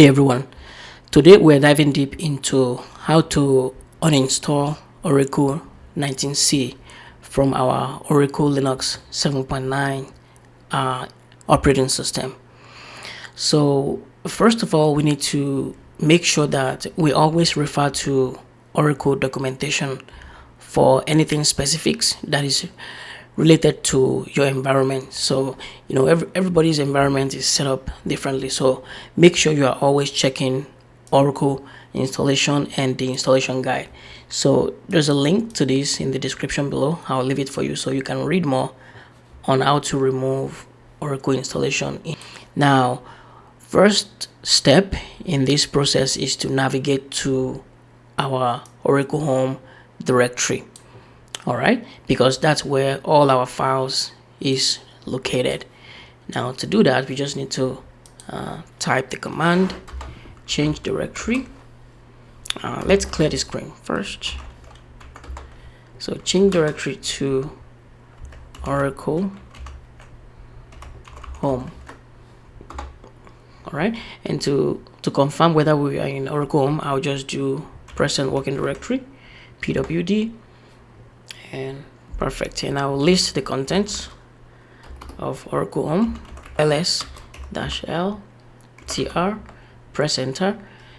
Hey everyone, today we're diving deep into how to uninstall Oracle 19C from our Oracle Linux 7.9 operating system. So first of all, we need to make sure that we always refer to Oracle documentation for anything specifics that is related to your environment. So everybody's environment is set up differently, so make sure you are always checking Oracle installation and the installation guide. So there's a link to this in the description below. I'll leave it for you so you can read more on how to remove Oracle installation. Now, first step in this process is to navigate to our Oracle home directory. All right, because that's where all our files is located. Now to do that, we just need to type the command change directory. Let's clear the screen first. So change directory to Oracle home. All right, and to confirm whether we are in Oracle home, I'll just do present working directory pwd, and perfect. And I'll list the contents of Oracle home ls-l tr, press enter,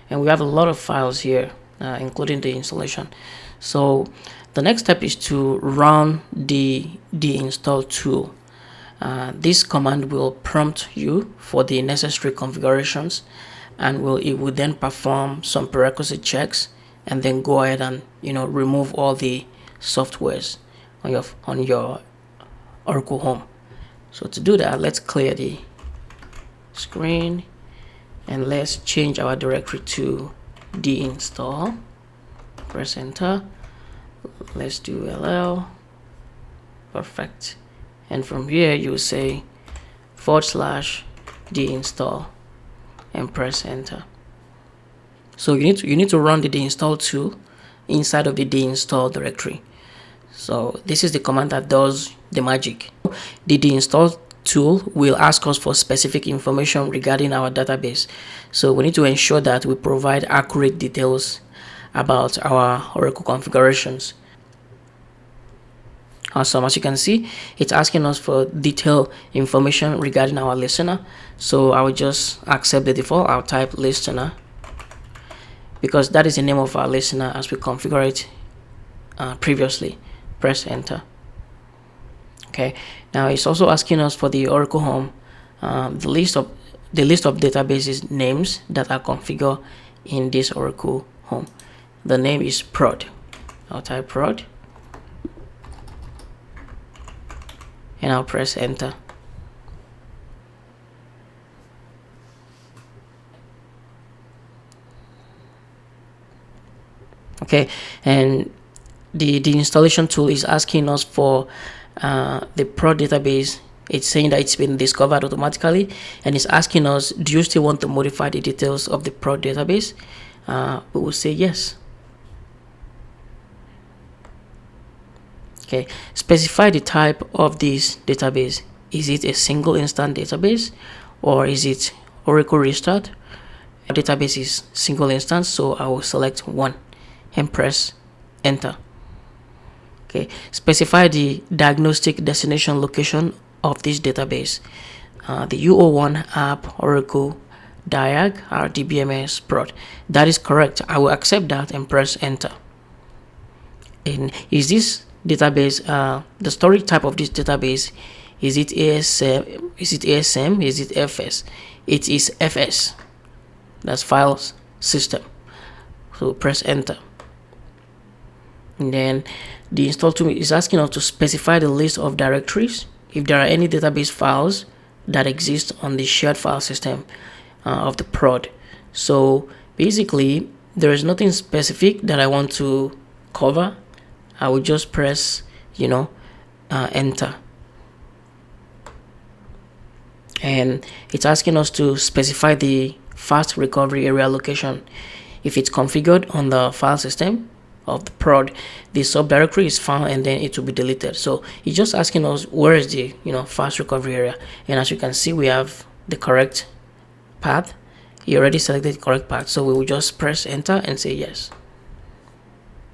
and we have a lot of files here, including the installation. So the next step is to run the deinstall tool. This command will prompt you for the necessary configurations, and it will then perform some prerequisite checks and then go ahead and remove all the softwares on your Oracle home. So to do that, let's clear the screen and let's change our directory to deinstall. Press enter. Let's do ll. Perfect. And from here you say /deinstall and press enter. So you need to run the deinstall tool inside of the deinstall directory. So this is the command that does the magic. The deinstall tool will ask us for specific information regarding our database. So we need to ensure that we provide accurate details about our Oracle configurations. Awesome. As you can see, it's asking us for detailed information regarding our listener. So I will just accept the default. I'll type listener because that is the name of our listener as we configure it previously. Press enter. Okay, now it's also asking us for the Oracle home, the list of databases names that are configured in this Oracle home. The name is prod. I'll type prod and I'll press enter. Okay, and the installation tool is asking us for the prod database. It's saying that it's been discovered automatically, and it's asking us, do you still want to modify the details of the prod database? We will say yes. Okay, specify the type of this database. Is it a single instance database or is it Oracle restart? Our database is single instance, so I will select 1 and press enter. Okay, specify the diagnostic destination location of this database. The UO1 app Oracle diag or DBMS prod. That is correct. I will accept that and press enter. And is this database the storage type of this database, is it ASM, is it ASM, is it FS? It is FS. That's files system. So press enter. And then the install tool is asking us to specify the list of directories if there are any database files that exist on the shared file system of the prod. So basically there is nothing specific that I want to cover. I will just press enter, and it's asking us to specify the fast recovery area location. If it's configured on the file system of the prod, the subdirectory is found and then it will be deleted. So it's just asking us where is the fast recovery area, and as you can see we have the correct path he already selected the correct path, so we will just press enter and say yes.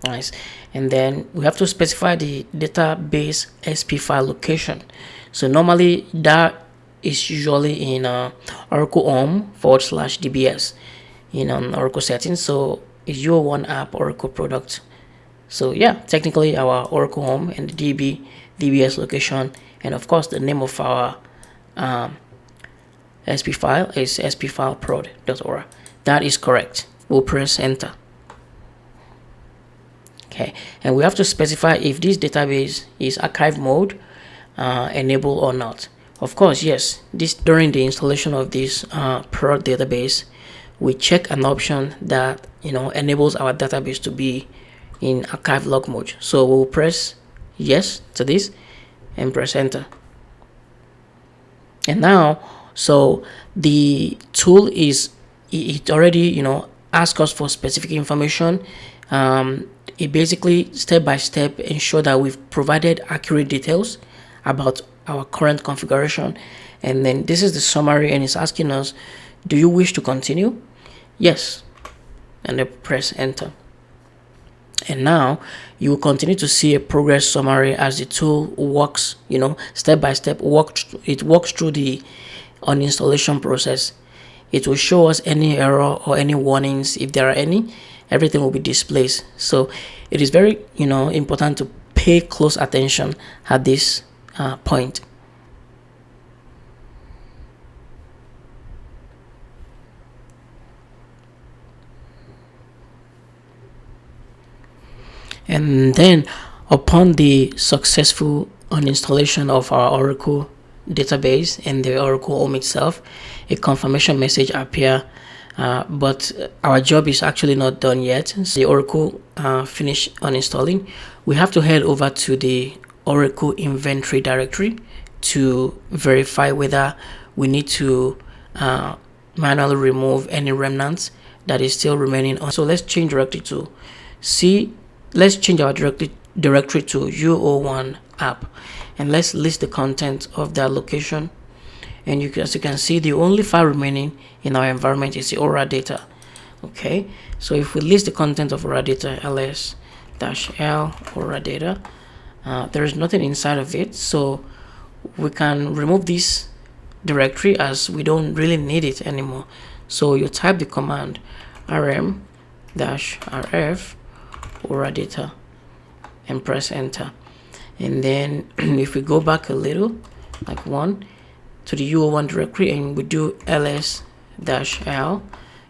Nice. And then we have to specify the database SP file location. So normally that is usually in Oracle Home / DBAs in Oracle settings. So it's your one app Oracle product. So yeah, technically our Oracle Home and the DBAs location, and of course the name of our SP file is spfileprod.ora. That is correct. We'll press enter. Okay, and we have to specify if this database is archive mode enabled or not. Of course, yes, this during the installation of this prod database, we check an option that enables our database to be in archive log mode. So we'll press yes to this and press enter. And now, so the tool it already asks us for specific information. It basically step by step ensure that we've provided accurate details about our current configuration, and then this is the summary, and it's asking us, do you wish to continue? Yes, and then press enter. And now you will continue to see a progress summary as the tool works, step by step. It walks through the uninstallation process. It will show us any error or any warnings. If there are any, everything will be displayed. So it is very important to pay close attention at this point. And then upon the successful uninstallation of our Oracle database and the Oracle Home itself, a confirmation message appears, but our job is actually not done yet. So the Oracle finished uninstalling. We have to head over to the Oracle inventory directory to verify whether we need to manually remove any remnants that is still remaining on. So let's change directory to let's change our directory to UO1 app, and let's list the content of that location. And as you can see, the only file remaining in our environment is the ORA data. Okay, so if we list the content of ORA data, ls-l ORA data, there is nothing inside of it, so we can remove this directory as we don't really need it anymore. So you type the command rm-rf ORA data and press enter. And then if we go back a little, like one, to the UO1 directory, and we do ls-l,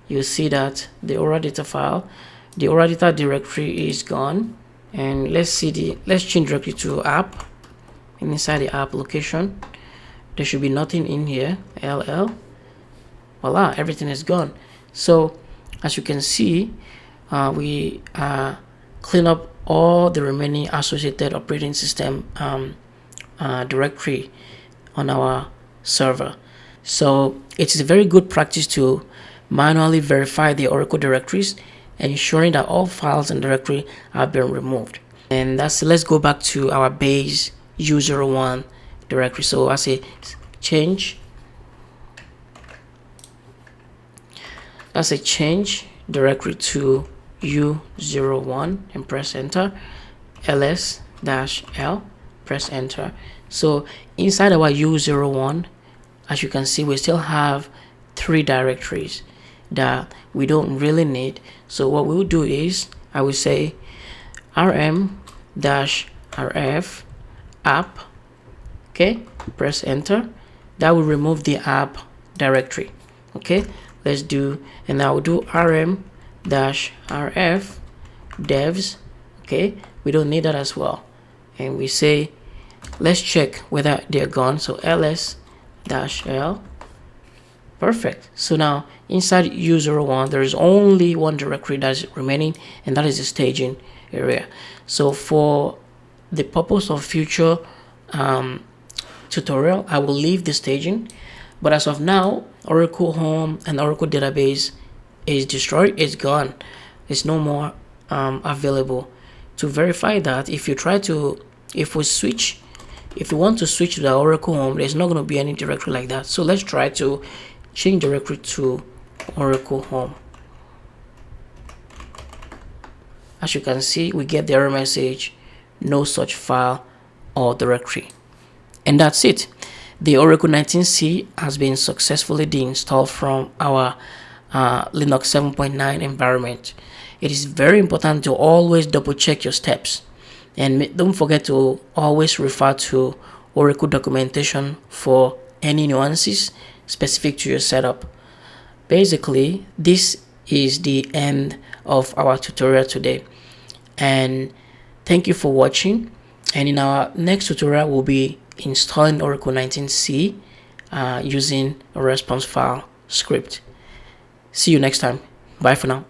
you'll see that the ORA data file, the ORA data directory is gone. And let's change directory to app, and inside the app location there should be nothing in here. ll, voila, everything is gone. So as you can see, we clean up all the remaining associated operating system directory on our server. So it is a very good practice to manually verify the Oracle directories, ensuring that all files and directory have been removed. And let's go back to our base U01 directory. So I say change directory to U01 and press enter. ls-l, press enter. So inside our U01, as you can see, we still have 3 directories that we don't really need. So what we will do is, I will say rm-rf app, okay, press enter. That will remove the app directory. Okay, let's do, and I will do rm-rf devs. Okay, we don't need that as well. And we say, let's check whether they're gone. So ls-l, perfect. So now inside U01 there is only one directory that is remaining, and that is the staging area. So for the purpose of future tutorial, I will leave the staging, but as of now, Oracle Home and Oracle database is destroyed. It's gone. It's no more available. To verify that, if we want to switch to the Oracle Home, there's not going to be any directory like that. So let's try to change directory to Oracle Home. As you can see, we get the error message, no such file or directory. And that's it. The Oracle 19C has been successfully deinstalled from our Linux 7.9 environment. It is very important to always double check your steps, and don't forget to always refer to Oracle documentation for any nuances specific to your setup. Basically, this is the end of our tutorial today, and thank you for watching. And in our next tutorial, we'll be installing Oracle 19C using a response file script. See you next time. Bye for now.